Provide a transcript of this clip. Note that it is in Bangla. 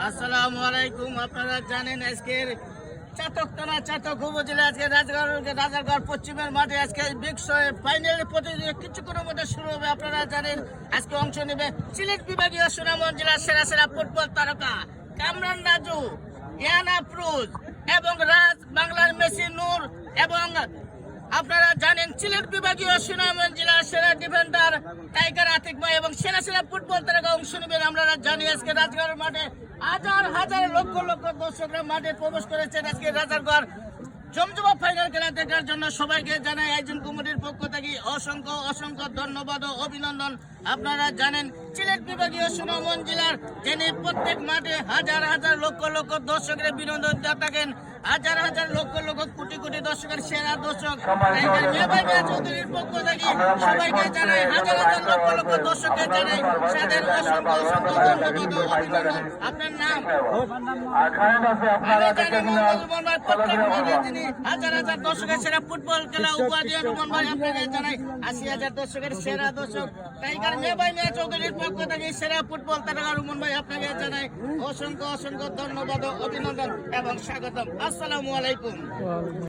আসসালামু আলাইকুম। আপনারা জানেন আজকের চাতক উপজেলা আজকে রাজারগড় পশ্চিমের মাঠে আজকে ফাইনাল প্রতিযোগিতা কিছুক্ষণের মধ্যে শুরু হবে। আপনারা জানেন আজকে অংশ নেবে সিলেট বিভাগীয় সুনামগঞ্জ জেলার সেরা সেরা ফুটবল তারকা কামরান রাজু, ইয়ান আফরোজ এবং রাজ, বাংলার মেসি নূর এবং আপনারা জানেন সিলেট বিভাগীয় সুনামগঞ্জ জেলার সেরা ডিফেন্ডার টাইগার আতিক ভাই এবং সেরা সেরা ফুটবল তারকা অংশ নেবেন। আমরা জানি আজকে রাজগড় মাঠে হাজার হাজার লক্ষ লক্ষ দর্শকরা মাঠে প্রবেশ করেছেন আজকে রাজারগড় জমজমা ফাইনাল খেলা দেখার জন্য। সবাইকে জানাই আয়োজন কমিটির পক্ষ থেকে অসংখ্য অসংখ্য ধন্যবাদ ও অভিনন্দন। আপনারা জানেন সিলেট বিভাগীয় সুনামগঞ্জ জেলার যিনি প্রত্যেক মাঠে হাজার হাজার লক্ষ লক্ষ দর্শকের বিনোদন দিয়ে থাকেন, হাজার হাজার লক্ষ লক্ষ কোটি কোটি দর্শকের সেরা দর্শক চৌধুরীর পক্ষ থেকে সবাইকে জানাই হাজার হাজার লক্ষ লক্ষ দর্শককে জানাই তাদের অসংখ্য অসংখ্য ধন্যবাদ ও অভিনন্দন। আপনার নাম? প্রত্যেক মাঠে তিনি হাজার হাজার দর্শকের সেরা ফুটবল খেলা উপহার দিয়ে রুমন ভাই আপনাকে জানাই ৮০,০০০ দর্শকের সেরা দর্শক টাইগার ভাই মিয়া চৌধুরীর পক্ষ থেকে সেরা ফুটবল তারকা রুমন ভাই আপনাকে জানাই অসংখ্য অসংখ্য ধন্যবাদ ও অভিনন্দন এবং স্বাগতম। আসসালামু আলাইকুম।